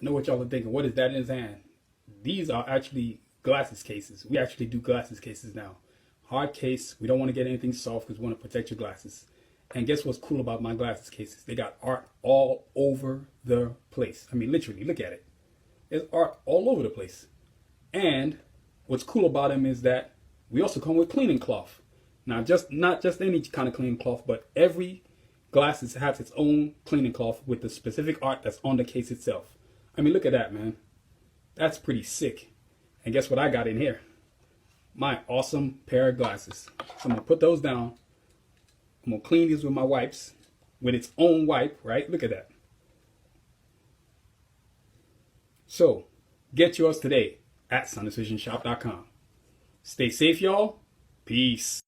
I know what y'all are thinking. What is that in his hand? These are actually glasses cases. We actually do glasses cases now. Hard case. We don't want to get anything soft because we want to protect your glasses. And guess what's cool about my glasses cases? They got art all over the place. I mean, literally, look at it. There's art all over the place. And what's cool about them is that we also come with cleaning cloth. Now, not just any kind of cleaning cloth, but every glasses has its own cleaning cloth with the specific art that's on the case itself. I mean, look at that, man. That's pretty sick. And guess what I got in here? My awesome pair of glasses. So I'm going to put those down. I'm going to clean these with my wipes, with its own wipe, right? Look at that. So, get yours today at sunnisvisionshop.com. Stay safe, y'all. Peace.